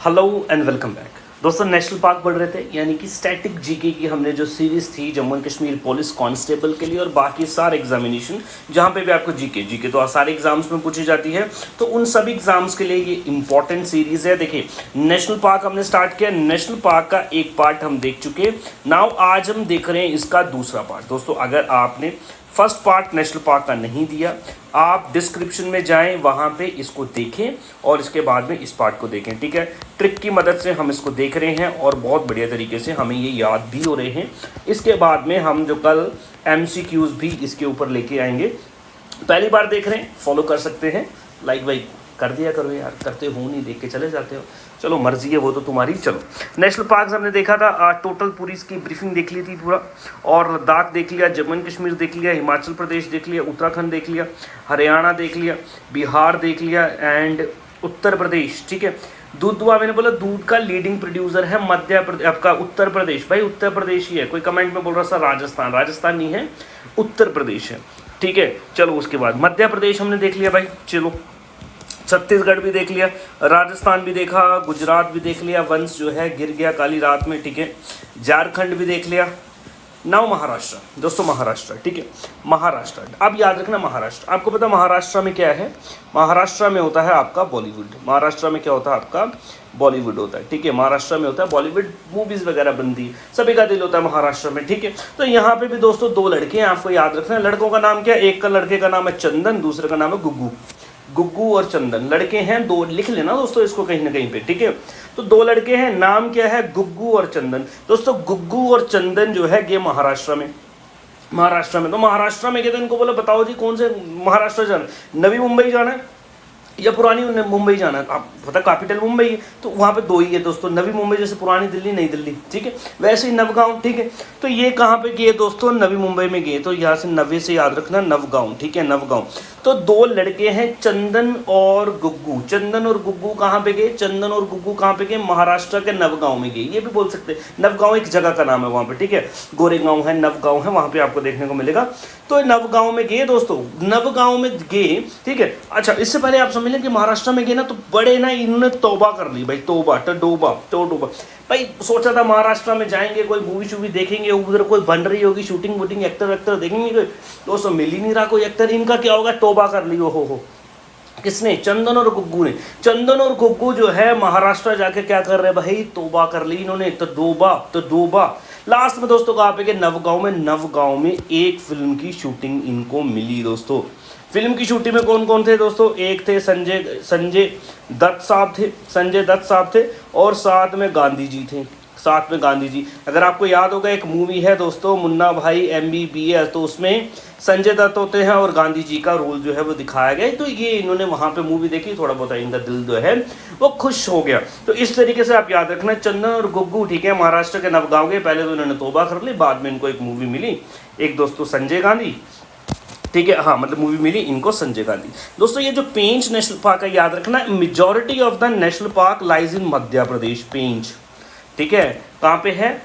Hello and welcome back. दोस्तों national park पढ़ रहे थे, यानी कि स्टैटिक जीके की हमने जो सीरीज़ थी Jammu and Kashmir police constable के लिए और बाकी सारे एग्जामिनेशन जहाँ पे भी आपको जीके तो सारे एग्जाम्स में पूछी जाती है, तो उन सभी एग्जाम्स के लिए ये इंपॉर्टेंट सीरीज़ है। देखिए नेशनल पार्क हमने स्टार्ट किया, नेशनल पार्क का एक पार्ट हम देख चुके। नाउ आज हम देख रहे हैं इसका दूसरा पार्ट। दोस्तों अगर आपने फर्स्ट पार्ट नेशनल पार्क का नहीं दिया, आप डिस्क्रिप्शन में जाएं, वहां पे इसको देखें और इसके बाद में इस पार्ट को देखें। ठीक है, ट्रिक की मदद से हम इसको देख रहे हैं और बहुत बढ़िया तरीके से हमें ये याद भी हो रहे हैं। इसके बाद में हम जो कल MCQs भी इसके ऊपर लेके आएंगे। पहली बार देख रहे हैं, फॉलो कर सकते हैं, लाइक वाइक कर दिया करो यार, करते हो नहीं, देख के चले जाते हो, चलो मर्जी है वो तो तुम्हारी। चलो नेशनल पार्क हमने देखा था, टोटल पूरी इसकी ब्रीफिंग देख ली थी पूरा, और लद्दाख देख लिया, जम्मू एंड कश्मीर देख लिया, हिमाचल प्रदेश देख लिया, उत्तराखंड देख लिया, हरियाणा देख लिया, बिहार देख लिया एंड उत्तर प्रदेश। ठीक है, दूध दुआ मैंने बोला दूध का लीडिंग प्रोड्यूसर है मध्य प्रदेश, आपका उत्तर प्रदेश। भाई उत्तर प्रदेश ही है, कोई कमेंट में बोल रहा था राजस्थान, राजस्थान नहीं है, उत्तर प्रदेश है। ठीक है, चलो उसके बाद मध्य प्रदेश हमने देख लिया भाई, चलो छत्तीसगढ़ भी देख लिया, राजस्थान भी देखा, गुजरात भी देख लिया, वंश जो है गिर गया काली रात में। ठीक है, झारखंड भी देख लिया। नाउ महाराष्ट्र, दोस्तों महाराष्ट्र। ठीक है, महाराष्ट्र, अब याद रखना महाराष्ट्र, आपको पता महाराष्ट्र में क्या है? महाराष्ट्र में होता है आपका बॉलीवुड। महाराष्ट्र में क्या होता है? आपका बॉलीवुड होता है। ठीक है, महाराष्ट्र में होता है बॉलीवुड, मूवीज वगैरह बनती है, सभी का दिल होता है महाराष्ट्र में। ठीक है, तो यहाँ पे भी दोस्तों दो लड़के हैं, आपको याद रखना है। लड़कों का नाम क्या है? एक का लड़के का नाम है चंदन, दूसरे का नाम है गुग्गू। गुग्गू और चंदन लड़के हैं दो, लिख लेना दोस्तों इसको कहीं ना कहीं पे। ठीक है, तो दो लड़के हैं, नाम क्या है? गुग्गू और चंदन। दोस्तों गुग्गू और चंदन जो है ये महाराष्ट्र में, तो महाराष्ट्र में कहते हैं, इनको बोला बताओ जी कौन से महाराष्ट्र जाना, नवी मुंबई जाना है या पुरानी मुंबई जाना है? आप पता कैपिटल मुंबई है, तो वहाँ पे दो ही है दोस्तों, नवी मुंबई जैसे पुरानी दिल्ली नई दिल्ली। ठीक है, वैसे ही नवगांव। ठीक है, तो ये कहाँ पे गए दोस्तों? नवी मुंबई में गए, तो यहाँ से नवे से याद रखना नवगांव। ठीक है, नवगांव। तो दो लड़के हैं चंदन और गुग्गू। चंदन और गुग्गू कहाँ पे गए? चंदन और गुग्गू कहाँ पे गए? महाराष्ट्र के नवगांव में गए। ये भी बोल सकते हैं, नवगांव एक जगह का नाम है वहाँ पे। ठीक है, गोरेगांव है, नवगांव है, वहाँ पे आपको देखने को मिलेगा। तो नवगांव में गए दोस्तों, नवगांव में गए। ठीक है, अच्छा इससे पहले आप समझ लें कि महाराष्ट्र में गए ना, तो बड़े ना इन्होंने तौबा कर ली भाई, तौबा टोडोबा भाई। सोचा था महाराष्ट्र में जाएंगे, कोई मूवी शूवी देखेंगे, उधर कोई बन रही होगी शूटिंग वूटिंग, एक्टर वेक्टर देखेंगे, कोई दोस्तों मिल ही नहीं रहा कोई एक्टर। इनका क्या होगा? तौबा कर ली हो। किसने? चंदन और गुग्गू ने। चंदन और गुग्गू जो है महाराष्ट्र जाके क्या कर रहे भाई? तौबा कर ली इन्होंने, तो डोबा। लास्ट में दोस्तों कहाँ पे गए? नवगांव में एक फिल्म की शूटिंग इनको मिली दोस्तों। फिल्म की शूटिंग में कौन कौन थे दोस्तों? एक थे संजय दत्त साहब थे और साथ में गांधी जी। अगर आपको याद होगा एक मूवी है दोस्तों मुन्ना भाई MBBS, तो उसमें संजय दत्त होते हैं और गांधी जी का रोल जो है वो दिखाया गया। तो ये इन्होंने वहाँ पे मूवी देखी, थोड़ा बहुत इनका दिल जो है वो खुश हो गया। तो इस तरीके से आप याद रखना चंदन और गुग्गू। ठीक है, महाराष्ट्र के नवगांव के, पहले तो इन्होंने तौबा कर ली, बाद में इनको एक मूवी मिली, एक दोस्तों संजय गांधी। ठीक है, हाँ मतलब मूवी मिली इनको संजय गांधी। दोस्तों ये जो पेंच नेशनल पार्क है, याद रखना majority of the national park lies in Madhya Pradesh. Pench, ठीक है, कहाँ पे है?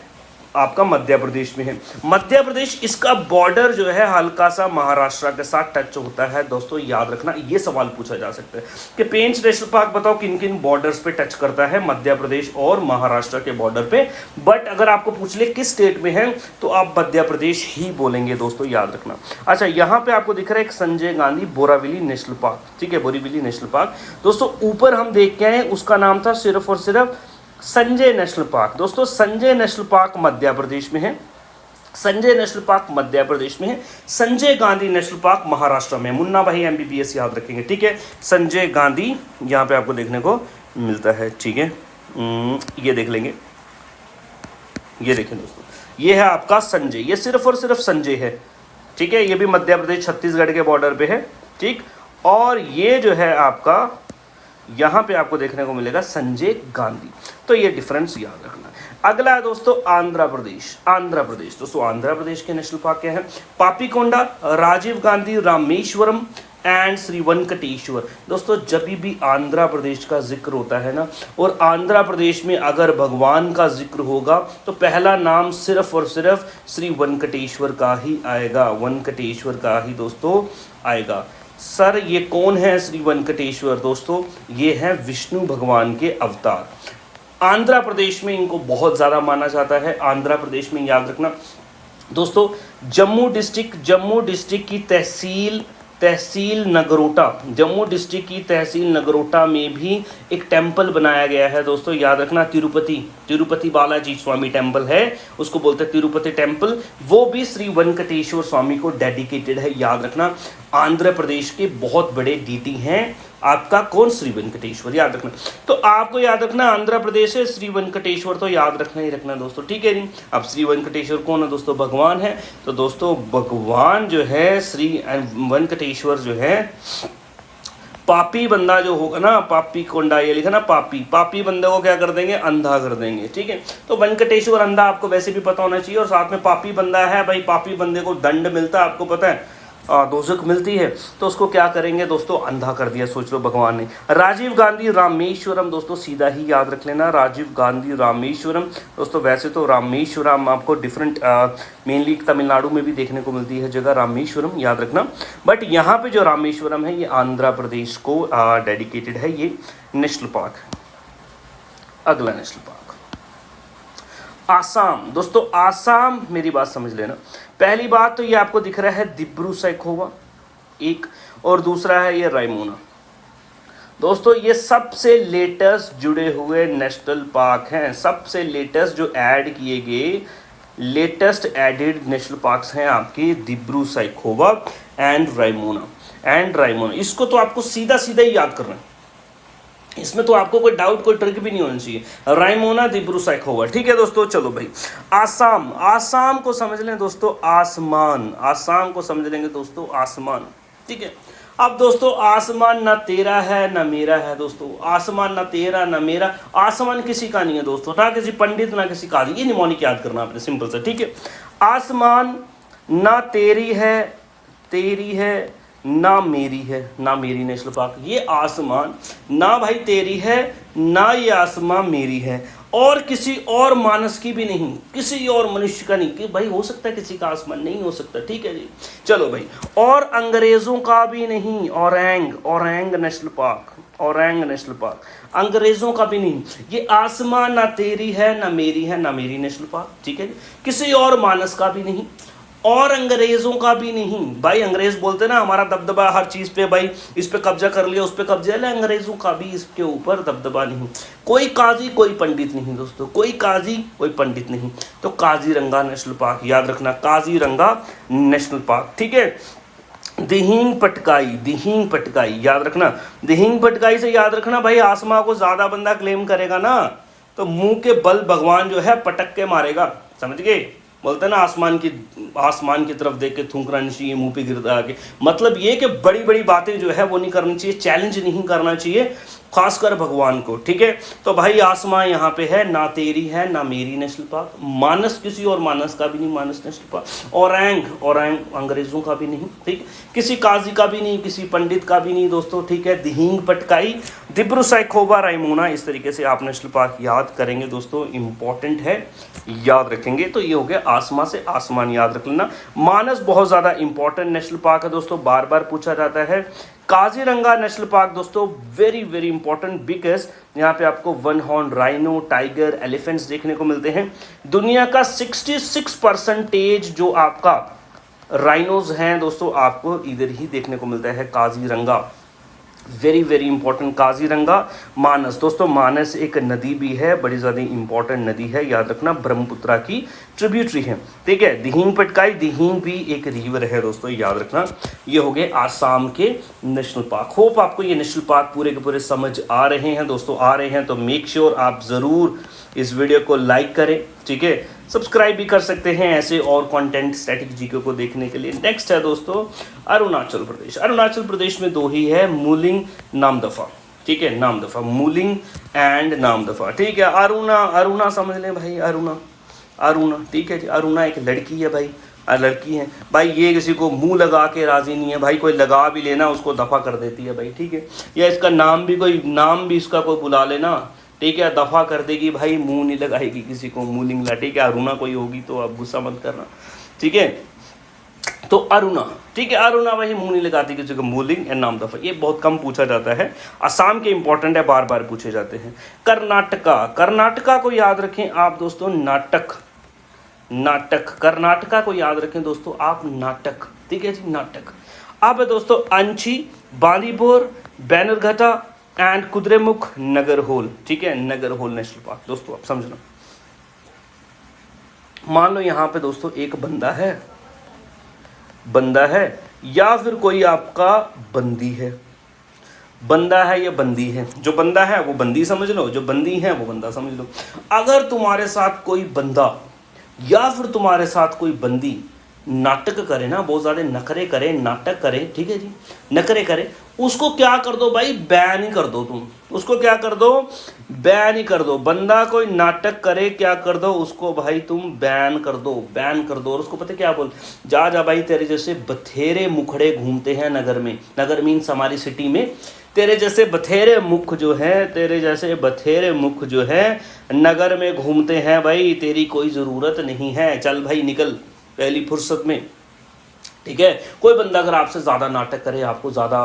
आपका मध्य प्रदेश में है। मध्य प्रदेश, इसका बॉर्डर जो है हल्का सा महाराष्ट्र के साथ टच होता है दोस्तों। याद रखना, ये सवाल पूछा जा सकता है कि पेंच नेशनल पार्क बताओ किन किन बॉर्डर्स पे टच करता है? मध्य प्रदेश और महाराष्ट्र के बॉर्डर पे। बट अगर आपको पूछ ले किस स्टेट में है, तो आप मध्य प्रदेश ही बोलेंगे दोस्तों, याद रखना। अच्छा, यहाँ पे आपको दिख रहा है एक संजय गांधी बोरीवली नेशनल पार्क। ठीक है, बोरीवली नेशनल पार्क दोस्तों। ऊपर हम देख के आए, उसका नाम था सिर्फ और सिर्फ संजय नेशनल पार्क। दोस्तों संजय नेशनल पार्क मध्य प्रदेश में है, संजय गांधी नेशनल पार्क महाराष्ट्र में। मुन्ना भाई MBBS याद रखेंगे। ठीक है, संजय गांधी यहाँ पे आपको देखने को मिलता है। ठीक है, ये देख लेंगे, ये देखें दोस्तों, ये है आपका संजय, ये सिर्फ और सिर्फ संजय है। ठीक है, ये भी मध्य प्रदेश छत्तीसगढ़ के बॉर्डर पे है। ठीक, और ये जो है आपका यहाँ पे आपको देखने को मिलेगा संजय गांधी। तो ये डिफरेंस याद रखना। अगला है दोस्तों आंध्र प्रदेश। दोस्तों आंध्र प्रदेश के नेशनल पार्क क्या है? पापीकोंडा, राजीव गांधी रामेश्वरम एंड श्री वेंकटेश्वर। दोस्तों जब भी आंध्र प्रदेश का जिक्र होता है ना, और आंध्र प्रदेश में अगर भगवान का जिक्र होगा, तो पहला नाम सिर्फ और सिर्फ श्री वेंकटेश्वर का ही आएगा, दोस्तों आएगा। सर ये कौन है श्री वेंकटेश्वर? दोस्तों ये है विष्णु भगवान के अवतार। आंध्र प्रदेश में इनको बहुत ज़्यादा माना जाता है। आंध्र प्रदेश में याद रखना दोस्तों, जम्मू डिस्ट्रिक्ट की तहसील नगरोटा, जम्मू डिस्ट्रिक्ट की तहसील नगरोटा में भी एक टेंपल बनाया गया है दोस्तों, याद रखना। तिरुपति बालाजी स्वामी टेंपल है, उसको बोलते हैं तिरुपति टेंपल, वो भी श्री वेंकटेश्वर स्वामी को डेडिकेटेड है, याद रखना। आंध्र प्रदेश के बहुत बड़े डीटी हैं आपका कौन, श्री वेंकटेश्वर, याद रखना। तो आपको याद रखना आंध्र प्रदेश है, श्री वेंकटेश्वर तो याद रखना ही रखना दोस्तों, ठीक है नहीं। अब श्री वेंकटेश्वर कौन है दोस्तों, भगवान है। तो दोस्तों भगवान जो है श्री वेंकटेश्वर जो है, पापी बंदा जो होगा ना, पापी कोंडा ये लिखा ना, पापी बंदे को क्या कर देंगे, अंधा कर देंगे, ठीक है। तो वेंकटेश्वर अंधा आपको वैसे भी पता होना चाहिए, और साथ में पापी बंदा है भाई, पापी बंदे को दंड मिलता है, आपको पता है, दोजख मिलती है, तो उसको क्या करेंगे दोस्तों, अंधा कर दिया, सोच लो भगवान ने। राजीव गांधी रामेश्वरम दोस्तों, सीधा ही याद रख लेना, राजीव गांधी रामेश्वरम दोस्तों। वैसे तो रामेश्वरम आपको डिफरेंट मेनली तमिलनाडु में भी देखने को मिलती है जगह रामेश्वरम, याद रखना। बट यहाँ पे जो रामेश्वरम है ये आंध्र प्रदेश को डेडिकेटेड है, ये नेशनल पार्क। अगला नेशनल पार्क आसाम दोस्तों, आसाम मेरी बात समझ लेना। पहली बात तो ये आपको दिख रहा है दिब्रू सैखोवा एक, और दूसरा है ये रायमोना दोस्तों। ये सबसे लेटेस्ट जुड़े हुए नेशनल पार्क हैं, सबसे लेटेस्ट जो ऐड किए गए लेटेस्ट एडेड नेशनल पार्क्स हैं आपके दिब्रू सैखोवा एंड रायमोना। इसको तो आपको सीधा सीधा ही याद करना है, इसमें तो आपको कोई डाउट कोई ट्रिक भी नहीं होना चाहिए। रायमोना दिब्रू सैखोवा, ठीक है दोस्तों। चलो भाई आसाम को समझ लें दोस्तों, आसमान को समझ लेंगे दोस्तों, आसमान, ठीक है। अब दोस्तों आसमान ना तेरा है ना मेरा है दोस्तों, आसमान ना तेरा ना मेरा, आसमान किसी का नहीं है दोस्तों, ना किसी पंडित ना किसी काजी, ये निमोनिक याद करना आपने, सिंपल सा, ठीक है। आसमान ना तेरी है ना मेरी नेशनल पार्क, ये आसमान ना भाई तेरी है ना ये आसमान मेरी है, और किसी और मानस की भी नहीं, किसी और मनुष्य का नहीं, कि भाई हो सकता है किसी का आसमान, नहीं हो सकता, ठीक है जी। चलो भाई, और अंग्रेजों का भी नहीं, औरंग नेशनल पार्क, अंग्रेजों का भी नहीं, ये आसमान ना तेरी है ना मेरी नेशनल पार्क, ठीक है। किसी और मानस का भी नहीं, और अंग्रेजों का भी नहीं। भाई अंग्रेज बोलते ना हमारा दबदबा हर चीज़ पे, भाई इस पे कब्जा कर लिया उस पे कब्जा ले, अंग्रेजों का भी इसके ऊपर दबदबा नहीं। कोई काजी कोई पंडित नहीं दोस्तों, कोई काजी कोई पंडित नहीं। तो काजीरंगा नेशनल पार्क याद रखना, काजीरंगा नेशनल पार्क, ठीक है। दिहिंग पटकाई याद रखना, दिहिंग पटकाई से याद रखना भाई, आसमां को ज़्यादा बंदा क्लेम करेगा ना तो मुंह के बल भगवान जो है पटक के मारेगा, समझ गए। बोलते हैं ना आसमान की तरफ देख के थूकना नहीं चाहिए, मुंह पे गिरता आके, मतलब ये कि बड़ी बड़ी बातें जो है वो नहीं करनी चाहिए, चैलेंज नहीं करना चाहिए खासकर भगवान को, ठीक है। तो भाई आसमां यहाँ पे है, ना तेरी है ना मेरी नेशनल पार्क, मानस किसी और मानस का भी नहीं, मानस नेशनल पार्क। औरंग अंग्रेजों का भी नहीं, ठीक, किसी काजी का भी नहीं, किसी पंडित का भी नहीं दोस्तों, ठीक है। दिहिंग पटकाई, दिब्रू सैखोवा, रायमोना, इस तरीके से आप नेशनल पार्क याद करेंगे दोस्तों, इंपॉर्टेंट है, याद रखेंगे। तो ये हो गया आसमां से आसमान याद रख लेना। मानस बहुत ज़्यादा इंपॉर्टेंट नेशनल पार्क है दोस्तों, बार बार पूछा जाता है। काजीरंगा नेशनल पार्क दोस्तों वेरी वेरी इंपॉर्टेंट, बिकॉज यहाँ पे आपको one horn rhino, tiger, elephants देखने को मिलते हैं। दुनिया का 66% जो आपका राइनोज हैं दोस्तों आपको इधर ही देखने को मिलता है, Kaziranga, very very important. Kaziranga, Manas दोस्तों, मानस एक नदी भी है, बड़ी ज़्यादा इंपॉर्टेंट नदी है, याद रखना, ब्रह्मपुत्रा की ट्रिब्यूटरी है, ठीक है। दिहिंग पटकाई, दिहिंग भी एक रिवर है दोस्तों, याद रखना। ये हो गए आसाम के नेशनल पार्क। होप आपको ये नेशनल पार्क पूरे के पूरे समझ आ रहे हैं दोस्तों, आ रहे हैं तो मेक श्योर आप ज़रूर इस वीडियो को लाइक करें, ठीक है। सब्सक्राइब भी कर सकते हैं ऐसे और कंटेंट स्टैटिक जीके को देखने के लिए। नेक्स्ट है दोस्तों अरुणाचल प्रदेश। अरुणाचल प्रदेश में दो ही है, मूलिंग, नामदफा, ठीक है, नामदफा, मूलिंग एंड नामदफा, ठीक है। अरुणा समझ लें भाई, अरुणा, ठीक है जी। अरुणा एक लड़की है भाई, लड़की है भाई, ये किसी को मुंह लगा के राजी नहीं है भाई, कोई लगा भी लेना उसको दफ़ा कर देती है भाई, ठीक है। या इसका नाम भी इसका कोई बुला लेना, ठीक है, दफ़ा कर देगी भाई, मुंह नहीं लगाएगी किसी को, मूलिंग ला, ठीक है। अरुणा कोई होगी तो आप गुस्सा मत करना, ठीक है। तो अरुणा, ठीक है, अरुणा वही मुंह नहीं लगाती की जगह मूलिंग एंड नाम दफा, ये बहुत कम पूछा जाता है। असम के इंपॉर्टेंट है, बार बार पूछे जाते हैं। कर्नाटका, कर्नाटका को याद रखें आप दोस्तों, नाटक, नाटक, कर्नाटका को याद रखें दोस्तों आप, नाटक, ठीक है जी, नाटक। अब है दोस्तों अंची, बालीबोर, बैनरघट्टा एंड कुद्रेमुख नगरहोल, ठीक है, नगरहोल नेशनल पार्क। दोस्तों आप समझना, मान लो यहां पे दोस्तों एक बंदा है, बंदा है या फिर कोई आपका बंदी है, बंदा है या बंदी है, जो बंदा है वो बंदी समझ लो, जो बंदी है वो बंदा समझ लो। अगर तुम्हारे साथ कोई बंदा या फिर तुम्हारे साथ कोई बंदी नाटक करे ना, बहुत ज़्यादा नखरे करे, नाटक करे, ठीक है जी, नखरे करे, उसको क्या कर दो भाई, बैन ही कर दो तुम, उसको क्या कर दो, बैन ही कर दो। बंदा कोई नाटक करे, क्या कर दो उसको भाई तुम बैन कर दो, बैन कर दो। और उसको पता क्या बोल, जा जा भाई, तेरे जैसे बथेरे मुखड़े घूमते हैं नगर में, नगर मीन्स हमारी सिटी में, तेरे जैसे बथेरे मुख जो है, तेरे जैसे बथेरे मुख जो है नगर में घूमते हैं भाई, तेरी कोई ज़रूरत नहीं है, चल भाई निकल पहली फुर्सत में, ठीक है। कोई बंदा अगर आपसे ज़्यादा नाटक करे, आपको ज़्यादा,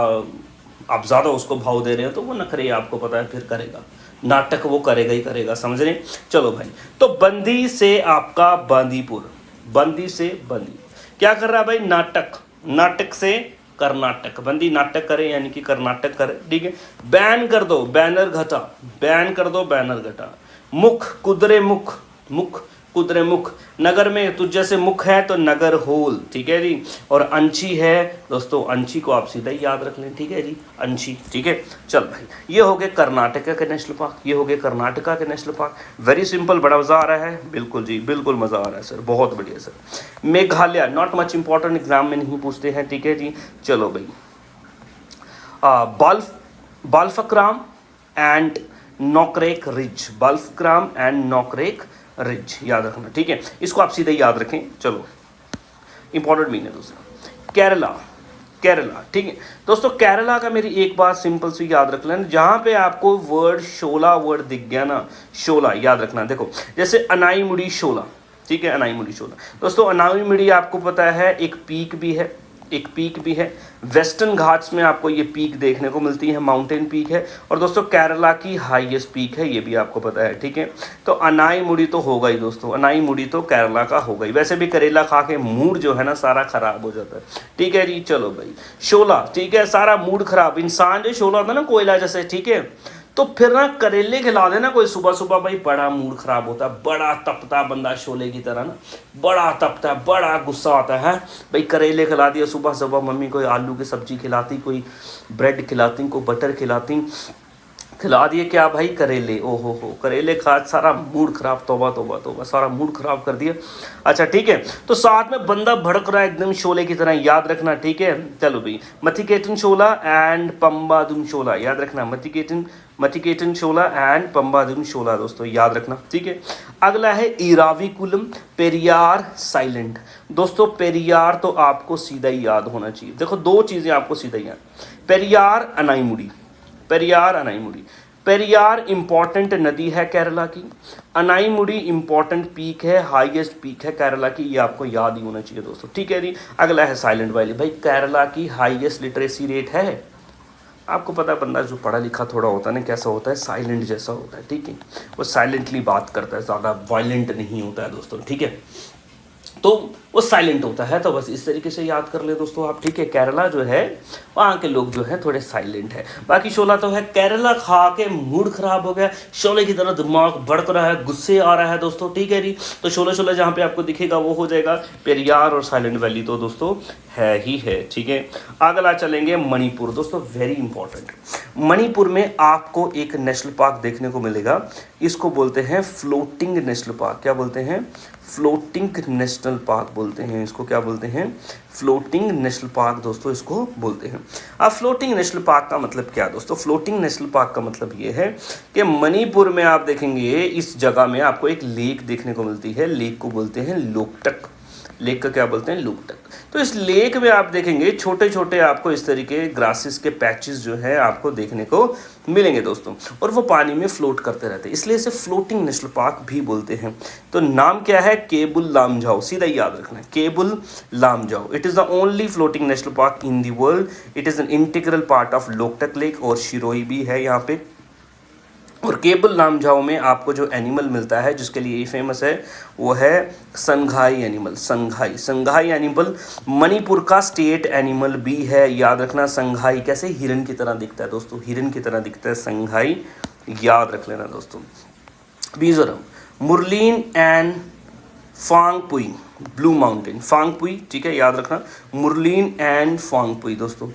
आप ज़्यादा उसको भाव दे रहे हो, तो वो नखरे आपको पता है फिर करेगा, नाटक वो करेगा ही करेगा, समझ रहे। चलो भाई, तो बंदी से आपका बांदीपुर, बंदी से बंदी, क्या कर रहा है भाई, नाटक, नाटक से कर्नाटक, बंदी नाटक करे यानी कि कर्नाटक करे, ठीक है। बैन कर दो, बैनरघट्टा, बैन कर दो बैनरघट्टा। मुख, कुद्रे मुख, मुख कुद्रे मुख, नगर में तुझ जैसे मुख है तो नगर होल, ठीक है जी। और अंशी है दोस्तों, अंशी को आप सीधा ही याद रख लें, ठीक है जी, अंशी, ठीक है। चल भाई, ये हो गए कर्नाटका के नेशनल पार्क, ये हो गए कर्नाटका के नेशनल पार्क। वेरी सिंपल, बड़ा मज़ा आ रहा है, बिल्कुल जी, बिल्कुल मज़ा आ रहा है सर, बहुत बढ़िया sir. Meghalaya, not much important, exam में नहीं पूछते हैं, ठीक है जी। चलो भाई, Balphakram and Nokrek ridge, Balphakram and Nokrek ridge, याद रखना, ठीक है, इसको आप सीधे याद रखें। चलो, इंपॉर्टेंट मीन है दूसरा, केरला, केरला, ठीक है दोस्तों। केरला का मेरी एक बात सिंपल सी याद रख लेना, जहाँ पे आपको वर्ड शोला वर्ड दिख गया ना, शोला याद रखना। देखो जैसे अनाईमुड़ी शोला, ठीक है, अनाईमुड़ी शोला। दोस्तों अनाईमुड़ी आपको पता है एक पीक भी है, एक पीक भी है, वेस्टर्न घाट्स में आपको ये पीक देखने को मिलती है, माउंटेन पीक है। और दोस्तों केरला की हाईएस्ट पीक है, ये भी आपको पता है, ठीक है। तो अनाईमुड़ी तो होगा ही दोस्तों, अनाईमुड़ी तो केरला का होगा ही। वैसे भी करेला खा के मूड जो है ना सारा खराब हो जाता है, ठीक है जी। चलो भाई, शोला, ठीक है, सारा मूड खराब, इंसान जो शोला होता है ना कोयला जैसे, ठीक है, तो फिर ना करेले खिला देना कोई सुबह सुबह भाई, बड़ा मूड खराब होता है, बड़ा तपता बंदा शोले की तरह ना, बड़ा तपता है, बड़ा गुस्सा आता है भाई। करेले खिला दिया सुबह सुबह, मम्मी कोई आलू की सब्जी खिलाती, कोई ब्रेड खिलाती, कोई बटर खिलाती, खिला दिए क्या भाई, करेले, ओहो हो, करेले खा सारा मूड खराब, तौबा तौबा तौबा, सारा मूड खराब कर दिया। अच्छा ठीक है, तो साथ में बंदा भड़क रहा है एकदम शोले की तरह, याद रखना, ठीक है। चलो भाई, मथिकेटन शोला एंड पंबादुम शोला, याद रखना, मथिकेटन शोला एंड पंबादुम शोला, दोस्तों याद रखना, ठीक है। अगला है इराविकुलम, पेरियार साइलेंट। दोस्तों पेरियार तो आपको सीधा ही याद होना चाहिए, देखो दो चीज़ें आपको सीधा ही याद, पेरियार अनाईमुड़ी, पेरियार अनाईमुड़ी। पेरियार इंपॉर्टेंट नदी है केरला की, अनाईमुड़ी इंपॉर्टेंट पीक है, हाईएस्ट पीक है केरला की, ये आपको याद ही होना चाहिए दोस्तों, ठीक है जी। अगला है साइलेंट वैली, भाई केरला की हाईएस्ट लिटरेसी रेट है, आपको पता है बंदा जो पढ़ा लिखा थोड़ा होता है ना, कैसा होता है, साइलेंट जैसा होता है, ठीक है, वो साइलेंटली बात करता है, ज़्यादा वायलेंट नहीं होता है दोस्तों, ठीक है, तो वो साइलेंट होता है। तो बस इस तरीके से याद कर ले दोस्तों आप, ठीक है। केरला जो है वहाँ के लोग जो है थोड़े साइलेंट है। बाकी शोला तो है, केरला खा के मूड खराब हो गया, शोले की तरह दिमाग भड़क रहा है, गुस्से आ रहा है दोस्तों, ठीक है जी। तो शोला शोला जहाँ पे आपको दिखेगा वो हो जाएगा पेरियार, और साइलेंट वैली तो दोस्तों है ही है, ठीक है। अगला चलेंगे मणिपुर, दोस्तों वेरी इंपॉर्टेंट। मणिपुर में आपको एक नेशनल पार्क देखने को मिलेगा, इसको बोलते हैं फ्लोटिंग नेशनल पार्क। क्या बोलते हैं, फ्लोटिंग नेशनल पार्क बोलते हैं इसको, क्या बोलते हैं, फ्लोटिंग नेशनल पार्क दोस्तों इसको बोलते हैं। अब फ्लोटिंग नेशनल पार्क का मतलब क्या दोस्तों, फ्लोटिंग नेशनल पार्क का मतलब ये है कि मणिपुर में आप देखेंगे इस जगह में आपको एक लेक देखने को मिलती है, लेक को बोलते हैं लोकटक, लेक का क्या बोलते हैं, लोकटक। तो इस लेक में आप देखेंगे छोटे छोटे आपको इस तरीके ग्रासेस के पैचेस जो है आपको देखने को मिलेंगे दोस्तों, और वो पानी में फ्लोट करते रहते हैं, इसलिए इसे फ्लोटिंग नेशनल पार्क भी बोलते हैं। तो नाम क्या है? केबुल लामजाओ, सीधा याद रखना है, Keibul Lamjao. It is the only floating national park in the world. It is an integral part of Loktak lake, और शिरोई भी है यहाँ पे। और केबुल लामजाओ में आपको जो एनिमल मिलता है जिसके लिए ये फेमस है वो है संघाई एनिमल। संघाई एनिमल मणिपुर का स्टेट एनिमल भी है, याद रखना। संघाई कैसे? हिरन की तरह दिखता है दोस्तों, हिरन की तरह दिखता है संघाई, याद रख लेना दोस्तों। Mizoram Murlen and Phawngpui blue mountain, Phawngpui, ठीक है, याद रखना, मुरलीन एंड फांगपुई दोस्तों।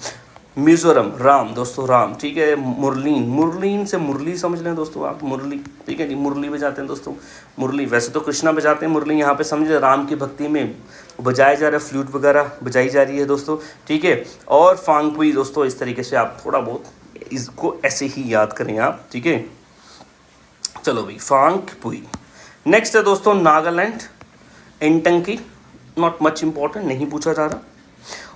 मिजोरम राम दोस्तों, राम, ठीक है। मुरलीन से मुरली समझ लें दोस्तों आप, मुरली, ठीक है जी, मुरली बजाते हैं दोस्तों, मुरली। वैसे तो कृष्णा बजाते हैं मुरली, यहाँ पे समझे राम की भक्ति में बजाया जा रहा है, फ्लूट वगैरह बजाई जा रही है दोस्तों, ठीक है। और फांगपुई दोस्तों, इस तरीके से आप थोड़ा बहुत इसको ऐसे ही याद करें आप, ठीक है। चलो भाई, फांगपुई। नेक्स्ट है दोस्तों नागालैंड, एंटंकी, नॉट मच इंपॉर्टेंट, नहीं पूछा जा रहा।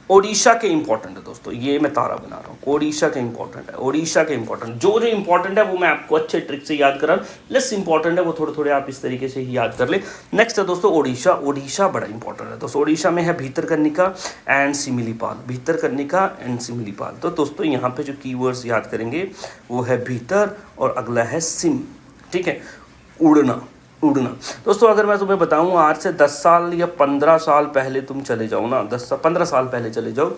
ओडिशा के इंपॉर्टेंट है दोस्तों, ये मैं तारा बना रहा हूँ, ओडिशा के इंपॉर्टेंट है, ओडिशा के इंपॉर्टेंट, जो इंपॉर्टेंट है वो मैं आपको अच्छे ट्रिक से याद करा, लेस इंपॉर्टेंट है वो थोड़े थोड़े आप इस तरीके से ही याद कर ले। नेक्स्ट है दोस्तों ओडिशा, ओडिशा बड़ा इंपॉर्टेंट है दोस्तों। ओडिशा में है भीतरकनिका एंड सिमिलीपाल, भीतरकनिका एंड सिमिलीपाल। तो दोस्तों यहाँ पे जो कीवर्ड्स याद करेंगे वो है भीतर और अगला है सिम, ठीक है, उड़ना, उड़ना। दोस्तों अगर मैं तुम्हें बताऊं आज से 10 साल या 15 साल पहले तुम चले जाओ ना, 10-15 साल पहले चले जाओ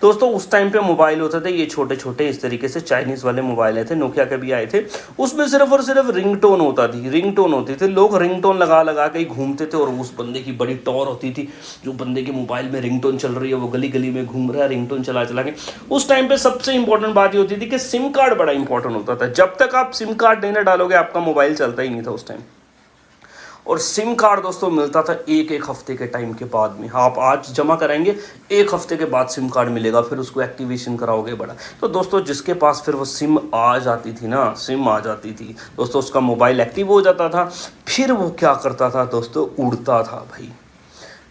दोस्तों, उस टाइम पे मोबाइल होते थे ये छोटे छोटे इस तरीके से, चाइनीज़ वाले मोबाइल आए थे, नोकिया के भी आए थे। उसमें सिर्फ और सिर्फ रिंगटोन होता थी, रिंगटोन होती थी, लोग रिंगटोन लगा लगा के ही घूमते थे, और उस बंदे की बड़ी टॉर होती थी, जो बंदे के मोबाइल में रिंगटोन चल रही है, वो गली गली में घूम रहा है रिंगटोन चला चला के। उस टाइम पे सबसे इंपॉर्टेंट बात ये होती थी कि सिम कार्ड बड़ा इंपॉर्टेंट होता था। जब तक आप सिम कार्ड नहीं डालोगे आपका मोबाइल चलता ही नहीं था उस टाइम। और सिम कार्ड दोस्तों मिलता था एक हफ्ते के टाइम के बाद में, आप आज जमा कराएंगे 1 हफ्ते के बाद सिम कार्ड मिलेगा, फिर उसको एक्टिवेशन कराओगे बड़ा। तो दोस्तों जिसके पास फिर वो सिम आ जाती थी ना, सिम आ जाती थी दोस्तों, उसका मोबाइल एक्टिव हो जाता था। फिर वो क्या करता था दोस्तों? उड़ता था भाई,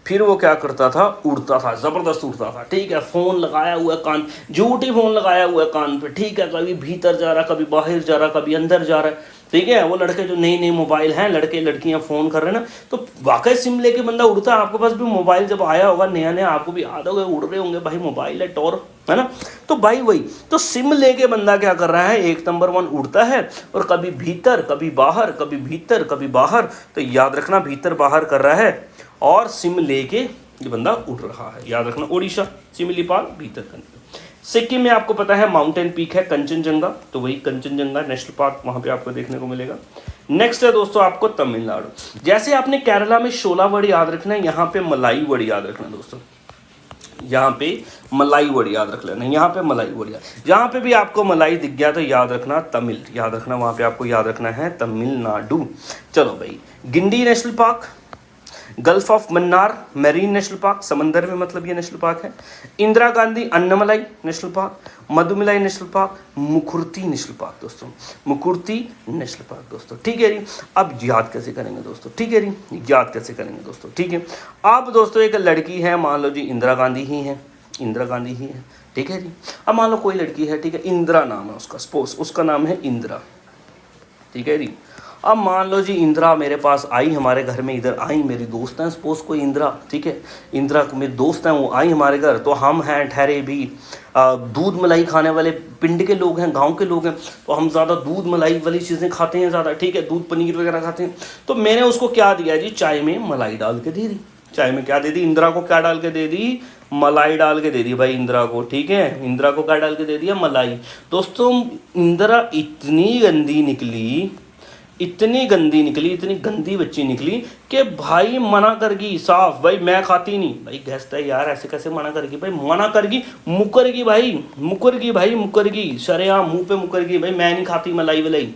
फिर वो क्या करता था? उड़ता था, ज़बरदस्त उड़ता था, ठीक है। फ़ोन लगाया हुआ है कान, झूठी फ़ोन लगाया हुआ है कान पे, ठीक है, कभी भीतर जा रहा, कभी बाहर जा रहा, कभी अंदर जा रहा है, ठीक है। वो लड़के जो नई नई मोबाइल हैं, लड़के लड़कियां फ़ोन कर रहे हैं ना, तो वाकई सिम लेके बंदा उड़ता है। आपके पास भी मोबाइल जब आया होगा नया नया, आपको भी याद होगा, उड़ रहे होंगे भाई, मोबाइल है, टॉर है ना। तो भाई वही तो सिम लेके बंदा क्या कर रहा है? 1 नंबर 1 उड़ता है, और कभी भीतर कभी बाहर, कभी भीतर कभी बाहर। तो याद रखना भीतर बाहर कर रहा है, और सिम लेके ये बंदा उड़ रहा है, याद रखना। ओडिशा सिमिलीपाल, भीतरकनिका। सिक्किम में आपको पता है माउंटेन पीक है कंचनजंगा, तो वही कंचनजंगा नेशनल पार्क वहाँ पे आपको देखने को मिलेगा। नेक्स्ट है दोस्तों आपको तमिलनाडु। जैसे आपने केरला में शोला वर्ड याद रखना है, यहाँ पे मलाई वर्ड याद रखना दोस्तों, यहाँ पे मलाई वर्ड याद रख लेना, यहाँ पे मलाई वर्ड याद, जहाँ पे भी आपको मलाई दिख गया तो याद रखना तमिल, याद रखना, वहाँ पे आपको याद रखना है तमिलनाडु। चलो भाई, Guindy national park, gulf of Mannar marine national park, समंदर में मतलब ये नेशनल पार्क है। Indira Gandhi Annamalai national park, Mudumalai national park, Mukurthi national park दोस्तों, मुकुर्ती नेशनल पार्क दोस्तों, ठीक है जी। अब याद कैसे करेंगे दोस्तों? ठीक है जी, याद कैसे करेंगे दोस्तों? ठीक है, अब दोस्तों एक लड़की है, मान लो जी इंदिरा गांधी ही है, इंदिरा गांधी ही है, ठीक है जी। अब मान लो कोई लड़की है, ठीक है, इंदिरा नाम है उसका, सपोज उसका नाम है इंदिरा, ठीक है जी। अब मान लो जी इंदिरा मेरे पास आई, हमारे घर में इधर आई, मेरी दोस्त हैं सपोज कोई इंदिरा, ठीक है, इंदिरा मेरी दोस्त हैं, वो आई हमारे घर, तो हम हैं ठहरे भी दूध मलाई खाने वाले पिंड के लोग हैं, गांव के लोग हैं, तो हम ज़्यादा दूध मलाई वाली चीज़ें खाते हैं ज़्यादा, ठीक है, दूध पनीर वगैरह खाते हैं। तो मैंने उसको क्या दिया जी? चाय में मलाई डाल के दे दी। चाय में क्या दे दी? इंदिरा को क्या डाल के दे दी? मलाई डाल के दे दी भाई इंदिरा को, ठीक है। इंदिरा को क्या डाल के दे दिया? मलाई। दोस्तों इंदिरा इतनी गंदी निकली, इतनी गंदी निकली, इतनी गंदी बच्ची निकली कि भाई मना करगी साफ, भाई मैं खाती नहीं। भाई गैसता है यार, ऐसे कैसे मना करगी भाई? मना करगी, मुकरगी भाई, मुकरगी भाई, मुकरगी, सरेआम मुंह पे मुकरगी भाई, मैं नहीं खाती मलाई वलाई।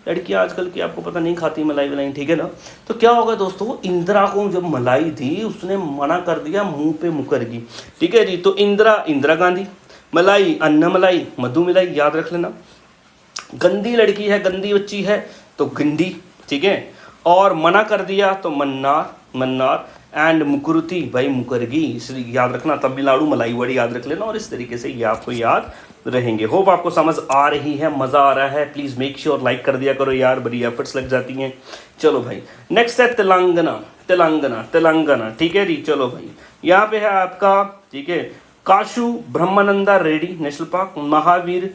लड़कियां आजकल की आपको पता नहीं खाती मलाई वलाई, ठीक है ना। तो क्या होगा दोस्तों, इंदिरा को जब मलाई थी उसने मना कर दिया, मुंह पे मुकरगी, ठीक है जी। तो इंदिरा, इंदिरा गांधी, मलाई अन्नमलाई, मधुमलाई, याद रख लेना। गंदी लड़की है, गंदी बच्ची है तो गिंडी, ठीक है, और मना कर दिया तो मन्नार, मन्नार, एंड मुकुरुती भाई मुकरगी, इसलिए याद रखना। तमिलनाडु मलाई वर्ड याद रख लेना, और इस तरीके से ये आपको याद रहेंगे। होप आपको समझ आ रही है, मज़ा आ रहा है। प्लीज़ मेक श्योर लाइक कर दिया करो यार, बड़ी एफर्ट्स लग जाती हैं। चलो भाई, नेक्स्ट है तेलंगाना। तेलंगाना तेलंगाना ठीक है जी। चलो भाई, यहाँ पे है आपका, ठीक है, Kasu Brahmananda Reddy national park, Mahavir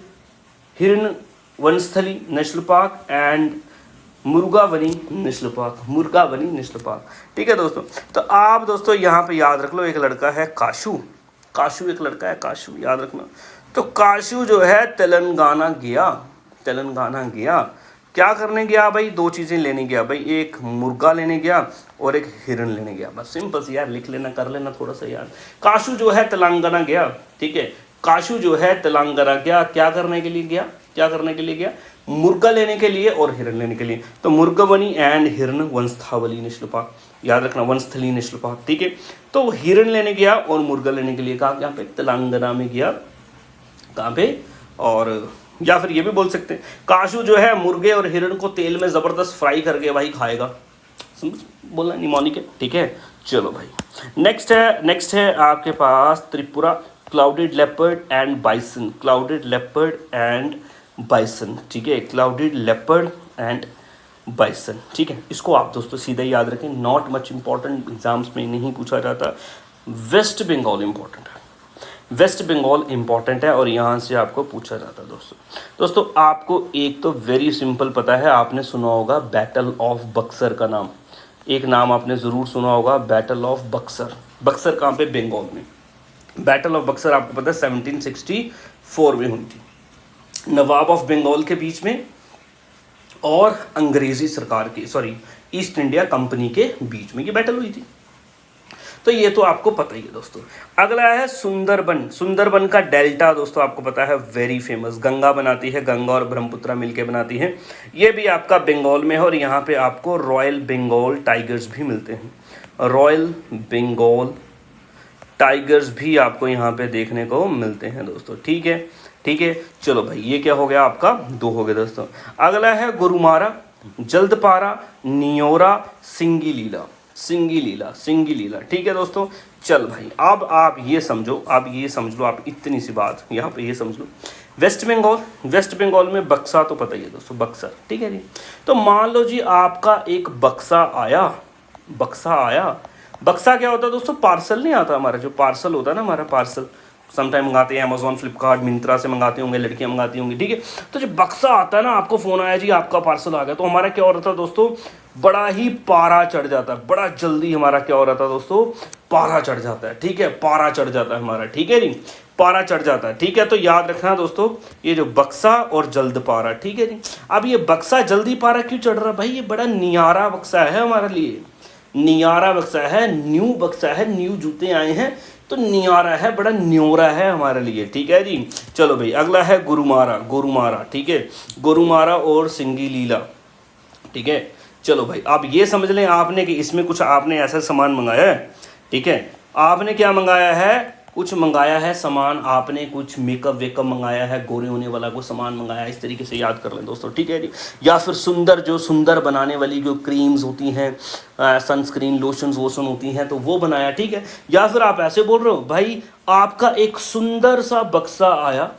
Harina Vanasthali national park and Mrugavani national park, Mrugavani national park. ठीक है दोस्तों, तो आप दोस्तों यहाँ पे याद रख लो, एक लड़का है काशू, काशू एक लड़का है काशू, याद रखना। तो काशू जो है तेलंगाना गया, तेलंगाना गया, क्या करने गया भाई? दो चीज़ें लेने गया भाई, एक मुर्गा लेने गया और एक हिरण लेने गया। बस सिंपल सी यार, लिख लेना, कर लेना थोड़ा सा यार। काशू जो है तेलंगाना गया, ठीक है, काशू जो है तेलंगाना गया, क्या करने के लिए गया? क्या करने के लिए गया? मुर्गा लेने के लिए और हिरण लेने के लिए। तो मुर्गावनी एंड हिरण वनस्थावली नेशनल पार्क, याद रखना, वनस्थली नेशनल पार्क, ठीक है। तो हिरण लेने गया और मुर्गा लेने के लिए कहा, यहाँ पे तेलंगाना में गया, कहाँ पे? और या फिर ये भी बोल सकते हैं, काशू जो है मुर्गे और हिरण को तेल में ज़बरदस्त फ्राई करके भाई खाएगा, समझ बोलना निमोनिक है, ठीक है। चलो भाई, नेक्स्ट है आपके पास Tripura, clouded leopard and bison, clouded leopard and bison, ठीक है, क्लाउडेड लेपर्ड एंड बाइसन, ठीक है। इसको आप दोस्तों सीधा याद रखें, नॉट मच इंपॉर्टेंट, एग्जाम्स में नहीं पूछा जाता। वेस्ट बंगाल इंपॉर्टेंट है, वेस्ट बंगाल इंपॉर्टेंट है और यहाँ से आपको पूछा जाता है दोस्तों। आपको एक तो वेरी सिंपल पता है, आपने सुना होगा बैटल ऑफ बक्सर का नाम, एक नाम आपने ज़रूर सुना होगा, बैटल ऑफ बक्सर। बक्सर कहाँ पे? बंगाल में। बैटल ऑफ बक्सर आपको पता है 1764 में हुई थी, नवाब ऑफ बंगाल के बीच में और अंग्रेज़ी सरकार की, सॉरी, ईस्ट इंडिया कंपनी के बीच में ये बैटल हुई थी। तो ये तो आपको पता ही है दोस्तों। अगला है सुंदरबन। सुंदरबन का डेल्टा दोस्तों आपको पता है वेरी फेमस, गंगा बनाती है, गंगा और ब्रह्मपुत्रा मिलके बनाती हैं। ये भी आपका बंगाल में है और यहाँ पे आपको रॉयल बंगाल टाइगर्स भी मिलते हैं, रॉयल बंगाल टाइगर्स भी आपको यहाँ पे देखने को मिलते हैं दोस्तों, ठीक है, ठीक है। चलो भाई, ये क्या हो गया आपका? 2 हो गए दोस्तों। अगला है गोरुमारा, जल्दपारा, नियोरा, सिंगीलीला, सिंगीलीला, सिंगीलीला, ठीक है दोस्तों। चल भाई, अब आप ये समझो, आप ये समझ लो, आप इतनी सी बात यहाँ पे ये समझ लो, वेस्ट बंगाल, वेस्ट बंगाल में बक्सा तो पता ही है दोस्तों, बक्सर, ठीक है जी। तो मान लो जी आपका एक बक्सा आया, बक्सा आया, बक्सा क्या होता है दोस्तों? पार्सल नहीं आता हमारा, जो पार्सल होता है ना हमारा, पार्सल समटाइम मंगाते हैं अमेजोन, फ्लिपकार्ट, मिंत्रा से मंगाते होंगे, लड़कियां मंगाती होंगी, ठीक है। तो जब बक्सा आता है ना, आपको फ़ोन आया जी आपका पार्सल आ गया, तो हमारा क्या हो रहा था दोस्तों? बड़ा ही पारा चढ़ जाता है, बड़ा जल्दी हमारा क्या हो रहा था दोस्तों? पारा चढ़ जाता है, ठीक है, पारा चढ़ जाता है हमारा, ठीक है जी, पारा चढ़ जाता है, ठीक है। तो याद रखना दोस्तों, ये जो बक्सा और जल्द पारा, ठीक है जी। अब ये बक्सा जल्दी पारा क्यों चढ़ रहा है भाई? ये बड़ा नियारा बक्सा है हमारे लिए, नियारा बक्सा है, न्यू बक्सा है, न्यू जूते आए हैं तो नियारा है, बड़ा न्योरा है हमारे लिए, ठीक है जी। चलो भाई, अगला है गोरुमारा, गोरुमारा, ठीक है, गोरुमारा और सिंगीलीला, ठीक है। चलो भाई, आप ये समझ लें आपने कि इसमें कुछ आपने ऐसा सामान मंगाया है, ठीक है, आपने क्या मंगाया है? कुछ मंगाया है सामान, आपने कुछ मेकअप वेकअप मंगाया है, गोरे होने वाला को सामान मंगाया है, इस तरीके से याद कर लें दोस्तों, ठीक है जी। या फिर सुंदर, जो सुंदर बनाने वाली जो क्रीम्स होती हैं, सनस्क्रीन, लोशंस वोशन होती हैं, तो वो बनाया, ठीक है। या फिर आप ऐसे बोल रहे हो भाई, आपका एक सुंदर सा बक्सा आया,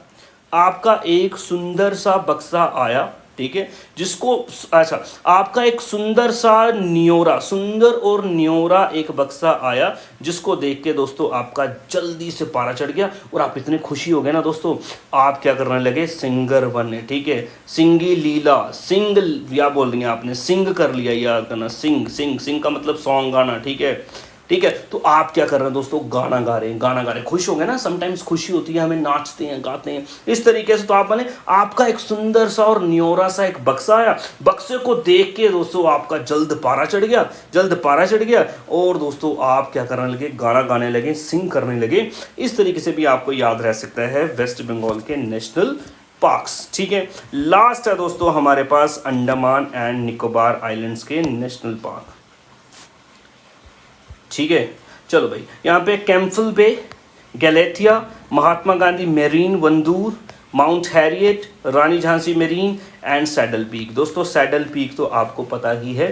आपका एक सुंदर सा बक्सा आया, ठीक है, जिसको, अच्छा, आपका एक सुंदर सा न्योरा, सुंदर और न्योरा एक बक्सा आया, जिसको देख के दोस्तों आपका जल्दी से पारा चढ़ गया और आप इतने खुशी हो गए ना दोस्तों, आप क्या करने लगे? सिंगर बनने, ठीक है। सिंगी लीला, सिंग या बोल देंगे आपने, सिंग कर लिया, याद करना, सिंग, सिंग, सिंग का मतलब सॉन्ग गाना, ठीक है, ठीक है। तो आप क्या कर रहे हैं दोस्तों? गाना गा रहे हैं, गाना गा रहे हैं, खुश हो गए ना, समटाइम्स खुशी होती है हमें, नाचते हैं, गाते हैं, इस तरीके से। तो आप बने, आपका एक सुंदर सा और न्योरा सा एक बक्सा आया, बक्से को देख के दोस्तों आपका जल्द पारा चढ़ गया, जल्द पारा चढ़ गया और दोस्तों आप क्या करने लगे? गाना गाने लगे, सिंग करने लगे। इस तरीके से भी आपको याद रह सकता है वेस्ट बंगाल के नेशनल पार्क्स, ठीक है। लास्ट है दोस्तों हमारे पास अंडमान एंड निकोबार आइलैंड्स के नेशनल पार्क, ठीक है। चलो भाई, यहाँ पे Campbell bay, Galathea, Mahatma Gandhi marine, Wandoor, mount Harriet, Rani Jhansi marine and saddle peak. दोस्तों सैडल पीक तो आपको पता ही है,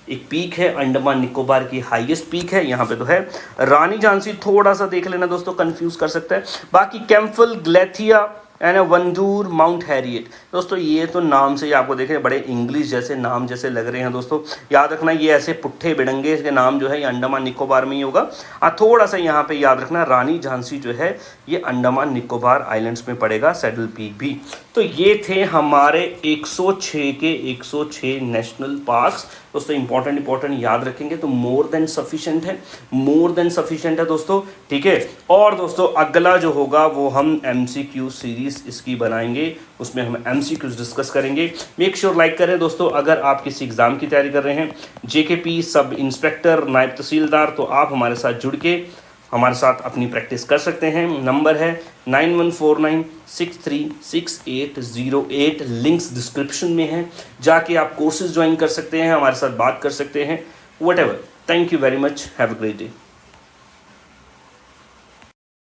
एक पीक है, अंडमान निकोबार की हाईएस्ट पीक है, यहाँ पे तो है। रानी झांसी थोड़ा सा देख लेना दोस्तों, कंफ्यूज कर सकता है। बाकी Campbell, Galathea, and Wandoor mount Harriet. दोस्तों ये तो नाम से ही आपको देखें बड़े इंग्लिश जैसे नाम जैसे लग रहे हैं दोस्तों, याद रखना ये ऐसे पुट्ठे बिडंगे इसके नाम जो है ये अंडमान निकोबार में ही होगा। थोड़ा सा यहाँ पे याद रखना रानी झांसी जो है ये अंडमान निकोबार आइलैंड्स में पड़ेगा, सैडल पीक भी। तो ये थे हमारे 106 के 106 नेशनल पार्क्स। दोस्तों इंपॉर्टेंट याद रखेंगे तो मोर देन सफिशिएंट है दोस्तों, ठीक है। और दोस्तों अगला जो होगा वो हम MCQ सीरीज इसकी बनाएंगे, उसमें हम MCQs डिस्कस करेंगे। मेक श्योर लाइक करें दोस्तों। अगर आप किसी एग्जाम की तैयारी कर रहे हैं, JKP सब इंस्पेक्टर, नायब तहसीलदार, तो आप हमारे साथ जुड़ के हमारे साथ अपनी प्रैक्टिस कर सकते हैं। नंबर है 9149636808, लिंक्स डिस्क्रिप्शन में है, जाके आप कोर्सेज ज्वाइन कर सकते हैं, हमारे साथ बात कर सकते हैं, what ever. Thank you very much, have a great day.